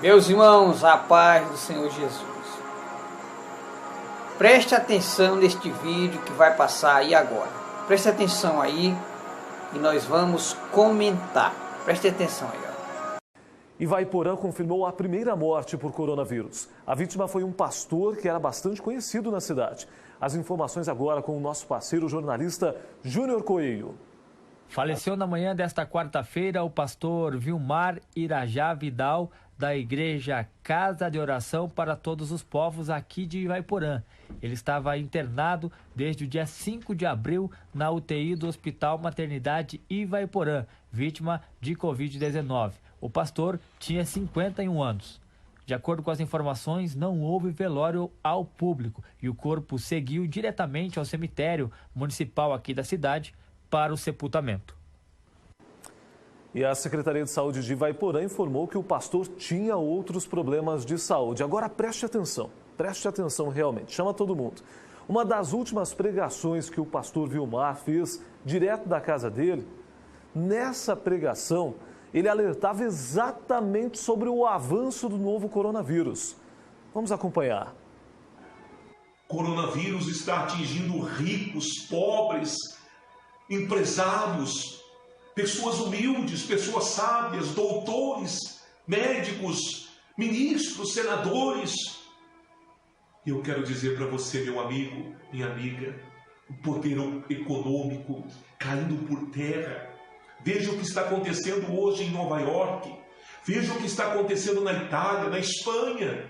Meus irmãos, a paz do Senhor Jesus. Preste atenção neste vídeo que vai passar aí agora. Preste atenção aí e nós vamos comentar. Preste atenção aí. Ivaiporã confirmou a primeira morte por coronavírus. A vítima foi um pastor que era bastante conhecido na cidade. As informações agora com o nosso parceiro jornalista Júnior Coelho. Faleceu na manhã desta quarta-feira o pastor Vilmar Irajá Vidal, da igreja Casa de Oração para Todos os Povos aqui de Ivaiporã. Ele estava internado desde o dia 5 de abril na UTI do Hospital Maternidade Ivaiporã, vítima de Covid-19. O pastor tinha 51 anos. De acordo com as informações, não houve velório ao público e o corpo seguiu diretamente ao cemitério municipal aqui da cidade para o sepultamento. E a Secretaria de Saúde de Ivaiporã informou que o pastor tinha outros problemas de saúde. Agora preste atenção realmente, chama todo mundo. Uma das últimas pregações que o pastor Vilmar fez direto da casa dele, nessa pregação, ele alertava exatamente sobre o avanço do novo coronavírus. Vamos acompanhar. Coronavírus está atingindo ricos, pobres, empresários, pessoas humildes, pessoas sábias, doutores, médicos, ministros, senadores. Eu quero dizer para você, meu amigo, minha amiga, o poder econômico caindo por terra. Veja o que está acontecendo hoje em Nova York. Veja o que está acontecendo na Itália, na Espanha.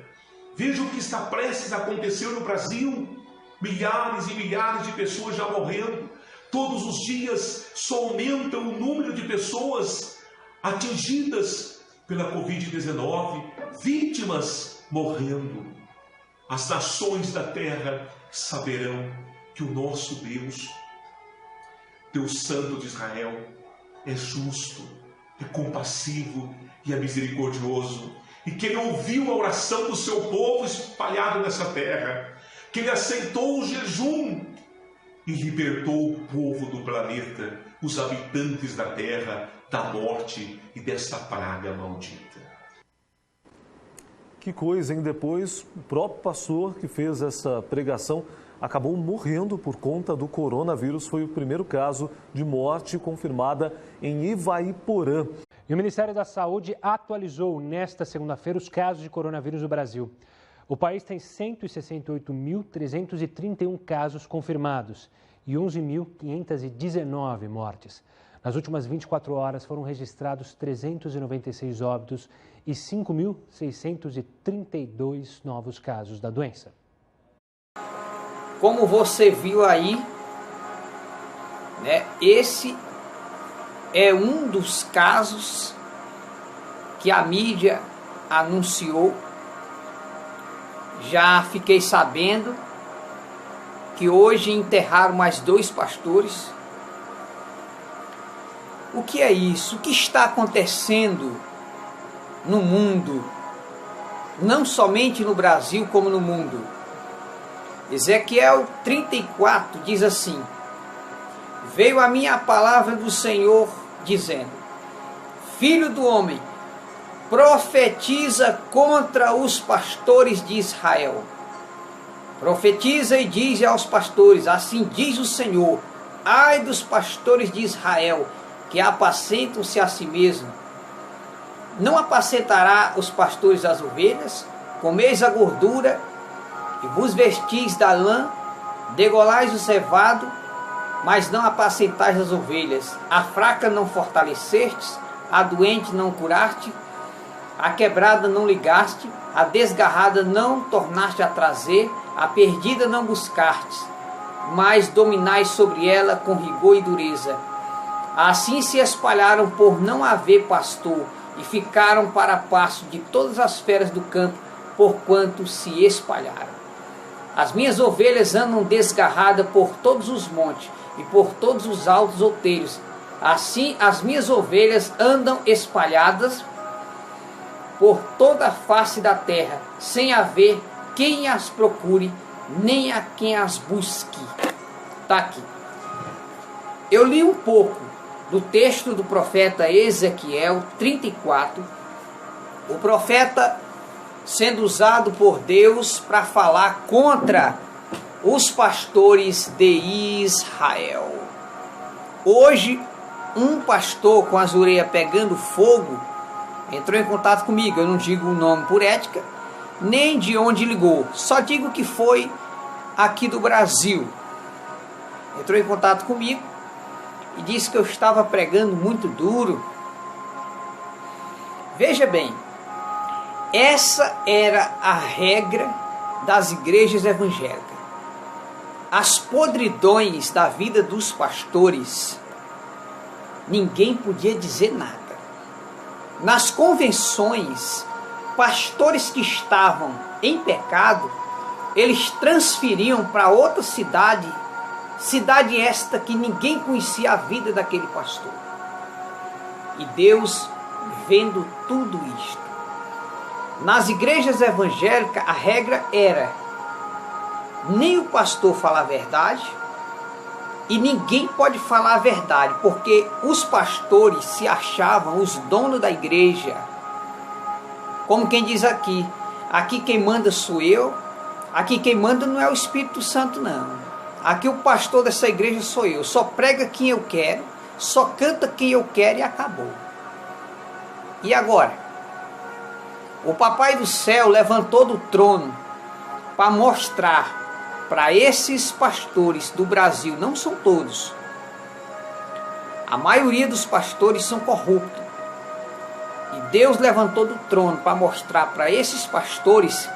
Veja o que está prestes a acontecer no Brasil. Milhares e milhares de pessoas já morrendo. Todos os dias só aumenta o número de pessoas atingidas pela Covid-19, vítimas morrendo. As nações da terra saberão que o nosso Deus, Deus Santo de Israel, é justo, é compassivo e é misericordioso. E que Ele ouviu a oração do seu povo espalhado nessa terra. Que Ele aceitou o jejum e libertou o povo do planeta, os habitantes da terra, da morte e desta praga maldita. Que coisa, hein? Depois, o próprio pastor que fez essa pregação acabou morrendo por conta do coronavírus. Foi o primeiro caso de morte confirmada em Ivaiporã. E o Ministério da Saúde atualizou nesta segunda-feira os casos de coronavírus no Brasil. O país tem 168.331 casos confirmados e 11.519 mortes. Nas últimas 24 horas foram registrados 396 óbitos e 5.632 novos casos da doença. Como você viu aí, né, esse é um dos casos que a mídia anunciou. Já fiquei sabendo que hoje enterraram mais 2 pastores. O que é isso? O que está acontecendo no mundo? Não somente no Brasil, como no mundo. Ezequiel 34 diz assim: veio a mim a palavra do Senhor dizendo: filho do homem, profetiza contra os pastores de Israel. Profetiza e diz aos pastores: assim diz o Senhor, ai dos pastores de Israel, que apacentam-se a si mesmo. Não apacentará os pastores as ovelhas? Comeis a gordura e vos vestis da lã, degolais o cevado, mas não apacentais as ovelhas. A fraca não fortalecestes, a doente não curaste, a quebrada não ligaste, a desgarrada não tornaste a trazer, a perdida não buscastes, mas dominais sobre ela com rigor e dureza. Assim se espalharam por não haver pastor, e ficaram para pasto de todas as feras do campo, porquanto se espalharam. As minhas ovelhas andam desgarradas por todos os montes, e por todos os altos outeiros. Assim as minhas ovelhas andam espalhadas por toda a face da terra, sem haver quem as procure, nem a quem as busque. Está aqui. Eu li um pouco do texto do profeta Ezequiel 34, o profeta sendo usado por Deus para falar contra os pastores de Israel. Hoje, um pastor com as orelhas pegando fogo entrou em contato comigo. Eu não digo o nome por ética, nem de onde ligou, só digo que foi aqui do Brasil. Entrou em contato comigo e disse que eu estava pregando muito duro. Veja bem, essa era a regra das igrejas evangélicas. As podridões da vida dos pastores, ninguém podia dizer nada. Nas convenções, pastores que estavam em pecado, eles transferiam para outra cidade esta que ninguém conhecia a vida daquele pastor. E Deus, vendo tudo isto, nas igrejas evangélicas a regra era: nem o pastor fala a verdade e ninguém pode falar a verdade, porque os pastores se achavam os donos da igreja. Como quem diz aqui quem manda sou eu, aqui quem manda não é o Espírito Santo não. Aqui o pastor dessa igreja sou eu, só prega quem eu quero, só canta quem eu quero e acabou. E agora? O Papai do Céu levantou do trono para mostrar para esses pastores do Brasil, não são todos, a maioria dos pastores são corruptos. E Deus levantou do trono para mostrar para esses pastores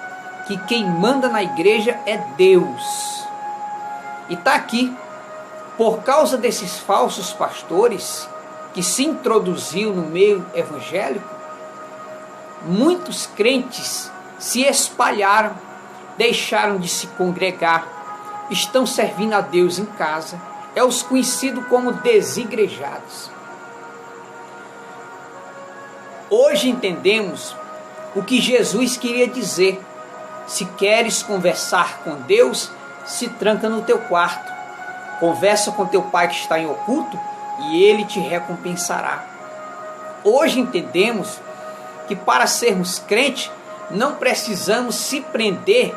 que quem manda na igreja é Deus. E está aqui, por causa desses falsos pastores que se introduziu no meio evangélico, muitos crentes se espalharam, deixaram de se congregar, estão servindo a Deus em casa, é os conhecidos como desigrejados. Hoje entendemos o que Jesus queria dizer: se queres conversar com Deus, se tranca no teu quarto, conversa com teu pai que está em oculto e ele te recompensará. Hoje entendemos que para sermos crentes não precisamos se prender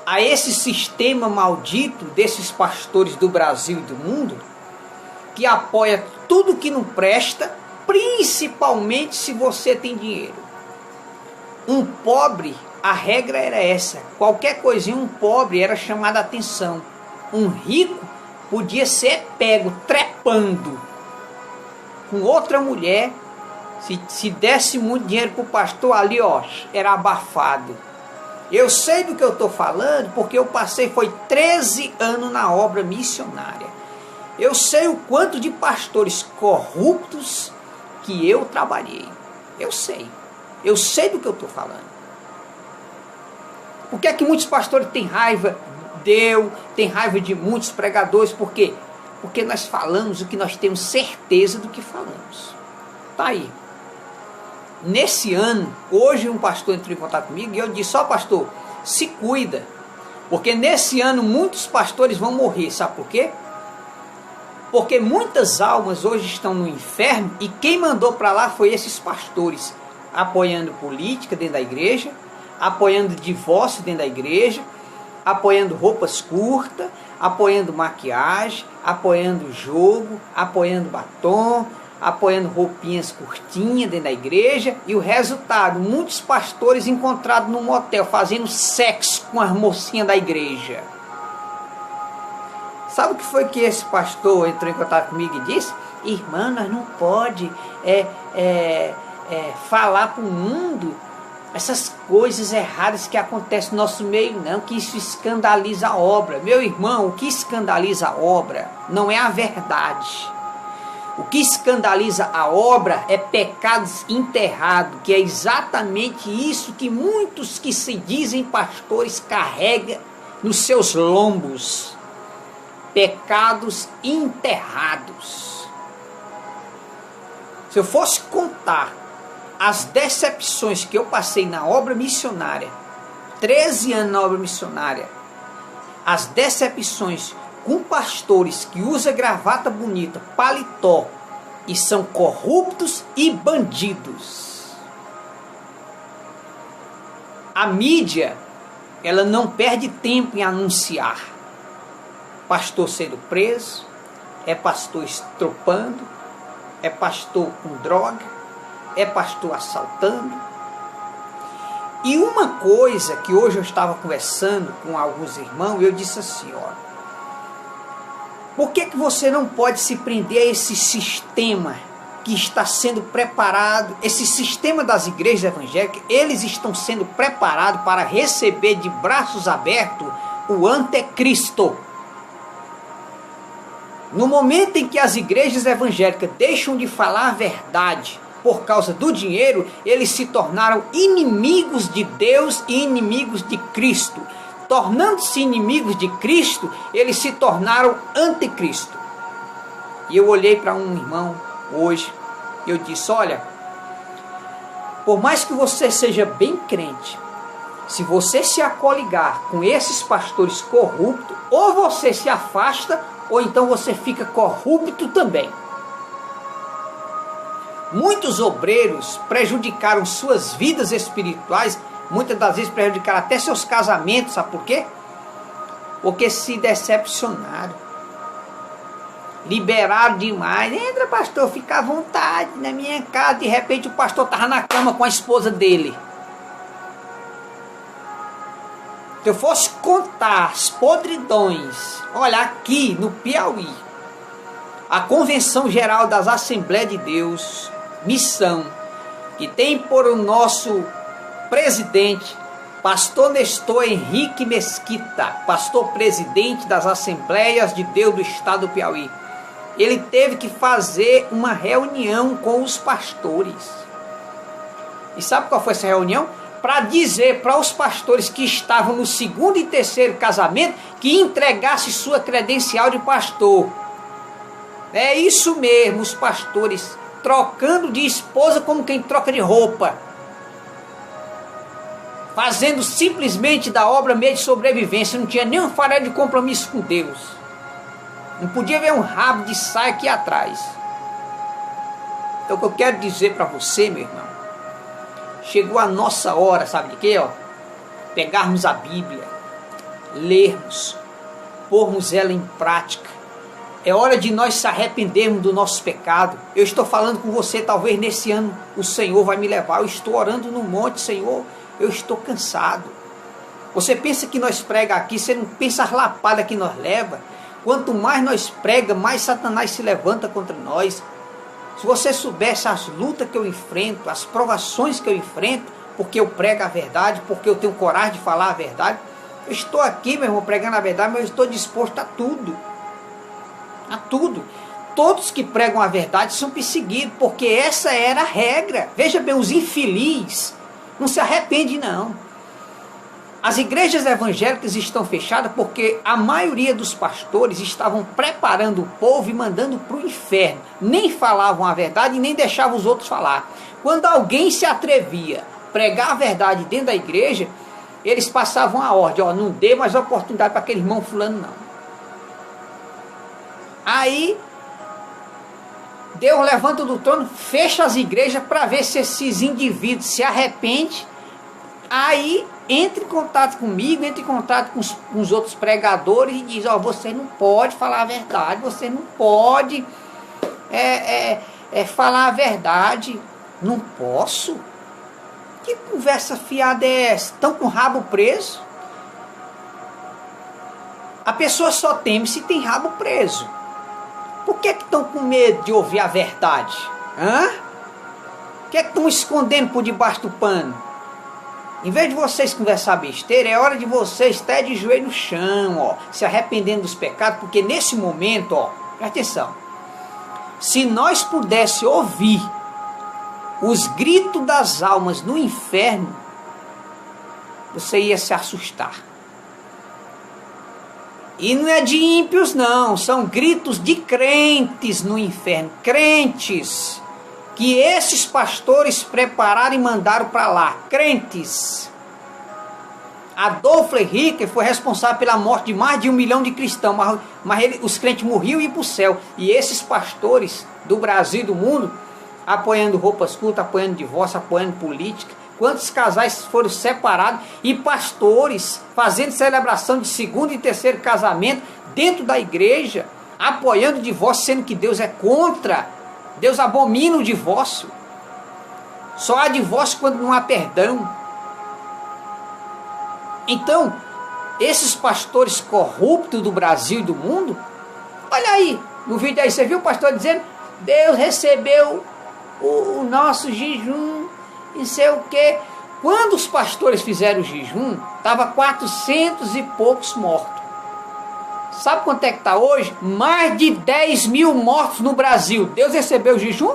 a esse sistema maldito desses pastores do Brasil e do mundo, que apoia tudo que não presta, principalmente se você tem dinheiro. Um pobre, a regra era essa: qualquer coisinha, um pobre era chamado a atenção. Um rico podia ser pego trepando com outra mulher. Se desse muito dinheiro para o pastor, ali era abafado. Eu sei do que eu estou falando, porque eu foi 13 anos na obra missionária. Eu sei o quanto de pastores corruptos que eu trabalhei. Eu sei do que eu estou falando. Por que é que muitos pastores têm raiva tem raiva de muitos pregadores? Por quê? Porque nós falamos o que nós temos certeza do que falamos. Está aí. Nesse ano, hoje um pastor entrou em contato comigo e eu disse: pastor, se cuida, porque nesse ano muitos pastores vão morrer. Sabe por quê? Porque muitas almas hoje estão no inferno e quem mandou para lá foi esses pastores, apoiando política dentro da igreja, apoiando divórcio dentro da igreja, apoiando roupas curtas, apoiando maquiagem, apoiando jogo, apoiando batom, apoiando roupinhas curtinhas dentro da igreja. E o resultado, muitos pastores encontrados num motel fazendo sexo com as mocinhas da igreja. Sabe o que foi que esse pastor entrou em contato comigo e disse? Irmã, nós não pode falar para o mundo essas coisas erradas que acontecem no nosso meio, não, que isso escandaliza a obra. Meu irmão, o que escandaliza a obra não é a verdade. O que escandaliza a obra é pecados enterrados, que é exatamente isso que muitos que se dizem pastores carregam nos seus lombos. Pecados enterrados. Se eu fosse contar as decepções que eu passei na obra missionária, 13 anos na obra missionária, as decepções com pastores que usam gravata bonita, paletó, e são corruptos e bandidos. A mídia, ela não perde tempo em anunciar. Pastor sendo preso, é pastor estropando, é pastor com droga, é pastor assaltando. E uma coisa que hoje eu estava conversando com alguns irmãos, eu disse assim, ó, por que você não pode se prender a esse sistema que está sendo preparado, esse sistema das igrejas evangélicas, eles estão sendo preparados para receber de braços abertos o anticristo. No momento em que as igrejas evangélicas deixam de falar a verdade por causa do dinheiro, eles se tornaram inimigos de Deus e inimigos de Cristo. Tornando-se inimigos de Cristo, eles se tornaram anticristo. E eu olhei para um irmão hoje, eu disse, olha, por mais que você seja bem crente, se você se acoligar com esses pastores corruptos, ou você se afasta, ou então você fica corrupto também. Muitos obreiros prejudicaram suas vidas espirituais, muitas das vezes prejudicaram até seus casamentos, sabe por quê? Porque se decepcionaram. Liberaram demais. Entra, pastor, fica à vontade na minha casa. De repente o pastor estava na cama com a esposa dele. Se eu fosse contar as podridões, olha, aqui no Piauí, a Convenção Geral das Assembleias de Deus, missão, que tem por o nosso presidente, pastor Nestor Henrique Mesquita, pastor presidente das Assembleias de Deus do estado do Piauí. Ele teve que fazer uma reunião com os pastores. E sabe qual foi essa reunião? Para dizer para os pastores que estavam no segundo e terceiro casamento que entregasse sua credencial de pastor. É isso mesmo, os pastores trocando de esposa como quem troca de roupa. Fazendo simplesmente da obra meio de sobrevivência, não tinha nenhum farelo de compromisso com Deus. Não podia ver um rabo de saia aqui atrás. Então o que eu quero dizer para você, meu irmão, chegou a nossa hora, sabe de quê? Pegarmos a Bíblia, lermos, pormos ela em prática. É hora de nós se arrependermos do nosso pecado. Eu estou falando com você, talvez nesse ano o Senhor vai me levar. Eu estou orando no monte, Senhor, eu estou cansado. Você pensa que nós prega aqui, você não pensa as lapadas que nós leva. Quanto mais nós prega, mais Satanás se levanta contra nós. Se você soubesse as lutas que eu enfrento, as provações que eu enfrento, porque eu prego a verdade, porque eu tenho coragem de falar a verdade. Eu estou aqui, meu irmão, pregando a verdade, mas eu estou disposto a tudo. A tudo. Todos que pregam a verdade são perseguidos, porque essa era a regra. Veja bem, os infelizes não se arrependem, não. As igrejas evangélicas estão fechadas porque a maioria dos pastores estavam preparando o povo e mandando para o inferno. Nem falavam a verdade e nem deixavam os outros falar. Quando alguém se atrevia a pregar a verdade dentro da igreja, eles passavam a ordem, não dê mais oportunidade para aquele irmão fulano, não. Aí, Deus levanta do trono, fecha as igrejas para ver se esses indivíduos se arrependem. Aí, entre em contato comigo, entre em contato com os outros pregadores e diz, você não pode falar a verdade, você não pode falar a verdade. Não posso? Que conversa fiada é essa? Estão com o rabo preso? A pessoa só teme se tem rabo preso. Por que estão com medo de ouvir a verdade? Por que estão escondendo por debaixo do pano? Em vez de vocês conversar besteira, é hora de vocês estar de joelho no chão, se arrependendo dos pecados, porque nesse momento, presta atenção, se nós pudéssemos ouvir os gritos das almas no inferno, você ia se assustar. E não é de ímpios, não, são gritos de crentes no inferno, crentes que esses pastores prepararam e mandaram para lá, crentes. Adolf Hitler foi responsável pela morte de mais de 1 milhão de cristãos, mas os crentes morriam e iam para o céu. E esses pastores do Brasil e do mundo, apoiando roupas curtas, apoiando divórcio, apoiando política, quantos casais foram separados e pastores fazendo celebração de segundo e terceiro casamento dentro da igreja, apoiando o divórcio, sendo que Deus é contra. Deus abomina o divórcio. Só há divórcio quando não há perdão. Então, esses pastores corruptos do Brasil e do mundo, olha aí, no vídeo aí, você viu o pastor dizendo, Deus recebeu o nosso jejum, e sei o quê. Quando os pastores fizeram o jejum, estava 400 e poucos mortos. Sabe quanto é que está hoje? Mais de 10 mil mortos no Brasil. Deus recebeu o jejum?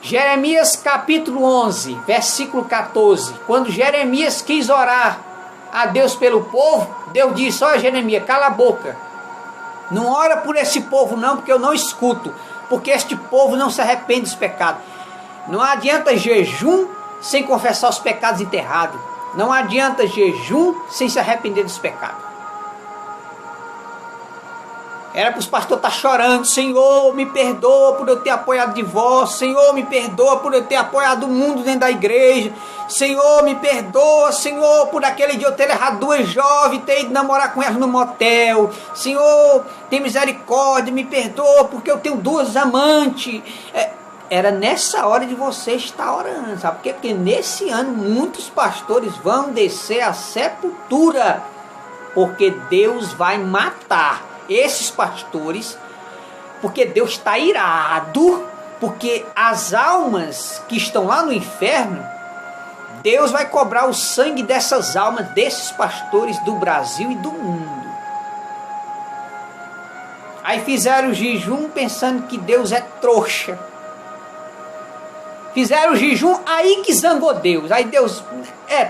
Jeremias capítulo 11, versículo 14. Quando Jeremias quis orar a Deus pelo povo, Deus disse, olha Jeremias, cala a boca. Não ora por esse povo não, porque eu não escuto. Porque este povo não se arrepende dos pecados. Não adianta jejum sem confessar os pecados enterrados. Não adianta jejum sem se arrepender dos pecados. Era para os pastores estar chorando, Senhor, me perdoa por eu ter apoiado o divórcio, Senhor, me perdoa por eu ter apoiado o mundo dentro da igreja, Senhor, me perdoa, Senhor, por aquele dia eu ter errado 2 jovens, ter ido namorar com elas no motel, Senhor, tem misericórdia, me perdoa porque eu tenho 2 amantes. Era nessa hora de você estar orando, sabe por quê? Porque nesse ano muitos pastores vão descer à sepultura, porque Deus vai matar esses pastores, porque Deus está irado, porque as almas que estão lá no inferno, Deus vai cobrar o sangue dessas almas, desses pastores do Brasil e do mundo. Aí fizeram o jejum pensando que Deus é trouxa. Fizeram o jejum, aí que zangou Deus. Aí Deus,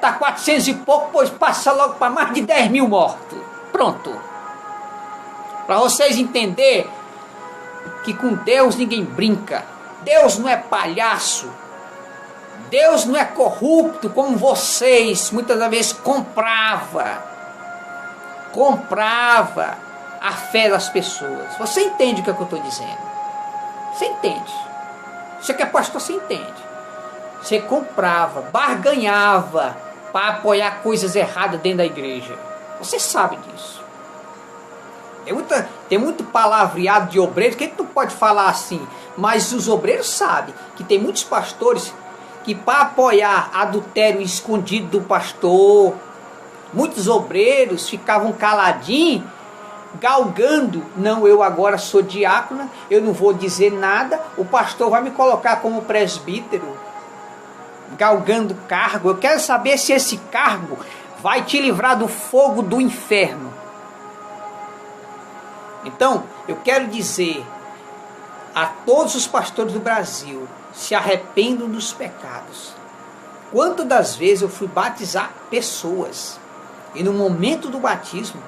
tá 400 e pouco, pois passa logo para mais de 10 mil mortos. Pronto. Para vocês entenderem que com Deus ninguém brinca. Deus não é palhaço. Deus não é corrupto como vocês muitas vezes comprava a fé das pessoas. Você entende o que eu estou dizendo? Você entende? Você que é pastor, você entende. Você comprava, barganhava para apoiar coisas erradas dentro da igreja. Você sabe disso. Tem muito palavreado de obreiros que a gente não pode falar assim, mas os obreiros sabem que tem muitos pastores que para apoiar adultério escondido do pastor, muitos obreiros ficavam caladinhos, galgando, não, eu agora sou diácono, eu não vou dizer nada, o pastor vai me colocar como presbítero, galgando cargo. Eu quero saber se esse cargo vai te livrar do fogo do inferno. Então, eu quero dizer a todos os pastores do Brasil, se arrependam dos pecados. Quantas das vezes eu fui batizar pessoas, e no momento do batismo,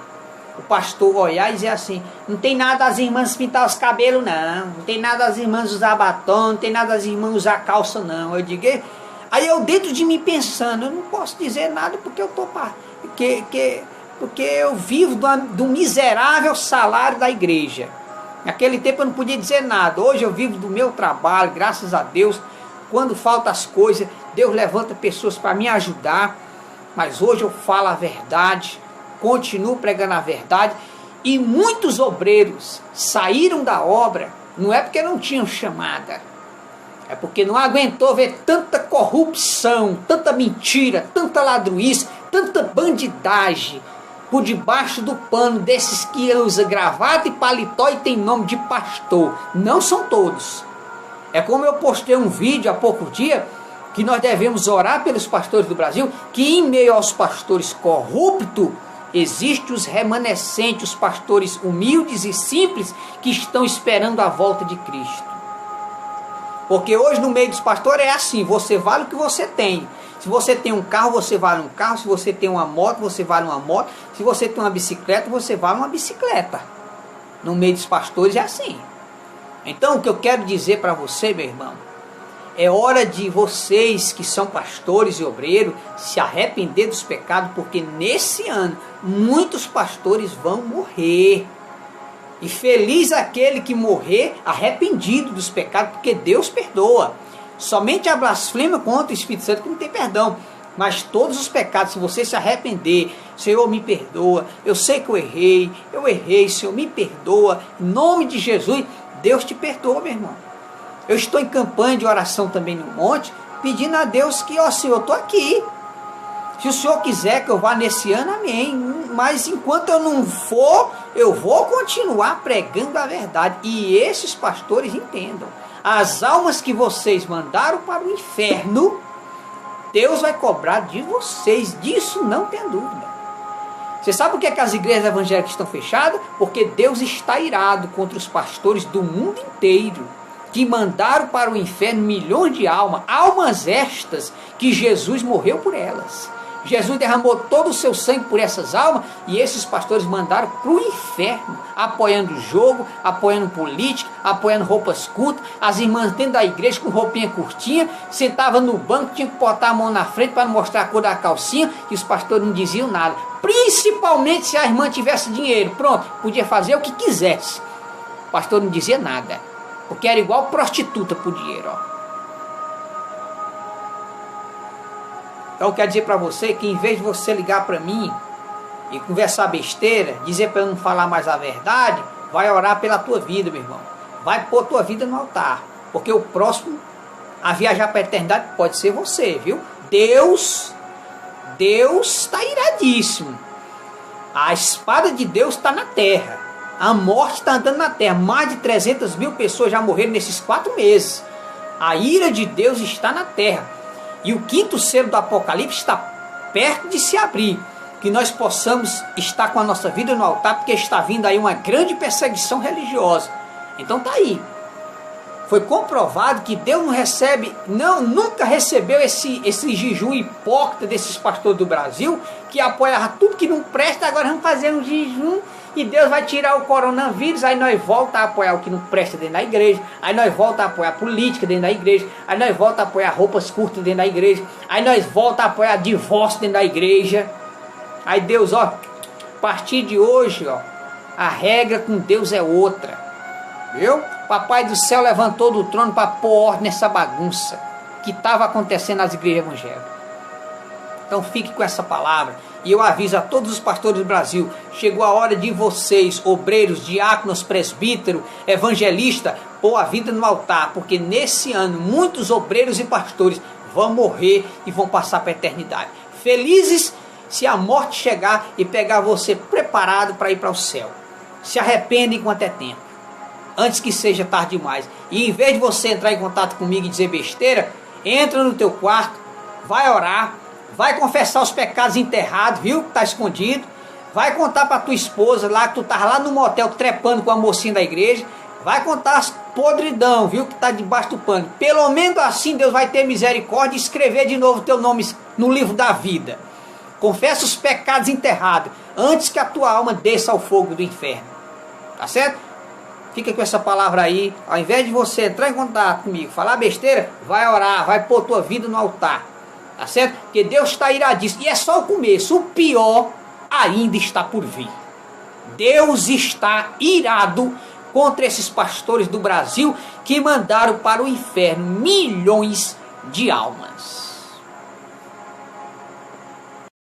o pastor olhar e dizer assim, não tem nada as irmãs pintar os cabelos não tem nada as irmãs usar batom, não tem nada as irmãs usar calça não. Eu digo, aí eu dentro de mim pensando, eu não posso dizer nada porque eu estou porque eu vivo do miserável salário da igreja. Naquele tempo eu não podia dizer nada. Hoje eu vivo do meu trabalho, graças a Deus. Quando faltam as coisas, Deus levanta pessoas para me ajudar. Mas hoje eu falo a verdade, continuo pregando a verdade. E muitos obreiros saíram da obra, não é porque não tinham chamada, é porque não aguentou ver tanta corrupção, tanta mentira, tanta ladruíce, tanta bandidagem por debaixo do pano desses que usam gravata e paletó e tem nome de pastor. Não são todos. É como eu postei um vídeo há pouco dia, que nós devemos orar pelos pastores do Brasil, que em meio aos pastores corruptos, existem os remanescentes, os pastores humildes e simples, que estão esperando a volta de Cristo. Porque hoje no meio dos pastores é assim, você vale o que você tem. Se você tem um carro, você vale um carro. Se você tem uma moto, você vale uma moto. Se você tem uma bicicleta, você vale uma bicicleta. No meio dos pastores é assim. Então o que eu quero dizer para você, meu irmão, é hora de vocês que são pastores e obreiros se arrepender dos pecados, porque nesse ano muitos pastores vão morrer. E feliz aquele que morrer arrependido dos pecados, porque Deus perdoa. Somente a blasfêmia contra o Espírito Santo que não tem perdão. Mas todos os pecados, se você se arrepender, Senhor, me perdoa, eu sei que eu errei, Senhor, me perdoa, em nome de Jesus, Deus te perdoa, meu irmão. Eu estou em campanha de oração também no monte, pedindo a Deus que, ó Senhor, eu estou aqui. Se o Senhor quiser que eu vá nesse ano, amém. Mas enquanto eu não for, eu vou continuar pregando a verdade. E esses pastores entendam. As almas que vocês mandaram para o inferno, Deus vai cobrar de vocês. Disso não tem dúvida. Você sabe por que as igrejas evangélicas estão fechadas? Porque Deus está irado contra os pastores do mundo inteiro, que mandaram para o inferno milhões de almas. Almas estas que Jesus morreu por elas. Jesus derramou todo o seu sangue por essas almas e esses pastores mandaram para o inferno, apoiando jogo, apoiando política, apoiando roupas curtas, as irmãs dentro da igreja com roupinha curtinha, sentavam no banco, tinham que botar a mão na frente para não mostrar a cor da calcinha e os pastores não diziam nada, principalmente se a irmã tivesse dinheiro, pronto, podia fazer o que quisesse, o pastor não dizia nada, porque era igual prostituta por dinheiro, ó. Então eu quero dizer para você que em vez de você ligar para mim e conversar besteira, dizer para eu não falar mais a verdade, vai orar pela tua vida, meu irmão. Vai pôr tua vida no altar. Porque o próximo a viajar para a eternidade pode ser você, viu? Deus está iradíssimo. A espada de Deus está na terra. A morte está andando na terra. Mais de 300 mil pessoas já morreram nesses 4 meses. A ira de Deus está na terra. E o 5º selo do Apocalipse está perto de se abrir. Que nós possamos estar com a nossa vida no altar, porque está vindo aí uma grande perseguição religiosa. Então tá aí. Foi comprovado que Deus nunca recebeu esse jejum hipócrita desses pastores do Brasil, que apoiavam tudo que não presta, agora vamos fazer um jejum. E Deus vai tirar o coronavírus, aí nós voltamos a apoiar o que não presta dentro da igreja, aí nós voltamos a apoiar política dentro da igreja, aí nós voltamos a apoiar roupas curtas dentro da igreja, aí nós voltamos a apoiar divórcio dentro da igreja. Aí Deus, ó, a partir de hoje, ó, a regra com Deus é outra, viu? Papai do céu levantou do trono para pôr ordem nessa bagunça que estava acontecendo nas igrejas evangélicas. Então fique com essa palavra. E eu aviso a todos os pastores do Brasil, chegou a hora de vocês, obreiros, diáconos, presbíteros, evangelistas, pôr a vida no altar, porque nesse ano muitos obreiros e pastores vão morrer e vão passar para a eternidade. Felizes se a morte chegar e pegar você preparado para ir para o céu. Se arrependa enquanto é tempo, antes que seja tarde demais. E em vez de você entrar em contato comigo e dizer besteira, entra no teu quarto, vai orar, vai confessar os pecados enterrados, viu? Que está escondido. Vai contar para tua esposa lá, que tu estava lá no motel trepando com a mocinha da igreja. Vai contar as podridão, viu? Que está debaixo do pano. Pelo menos assim Deus vai ter misericórdia e escrever de novo teu nome no livro da vida. Confessa os pecados enterrados antes que a tua alma desça ao fogo do inferno. Tá certo? Fica com essa palavra aí. Ao invés de você entrar em contato comigo, falar besteira, vai orar, vai pôr tua vida no altar. Tá certo? Porque Deus está iradíssimo. E é só o começo. O pior ainda está por vir. Deus está irado contra esses pastores do Brasil que mandaram para o inferno milhões de almas.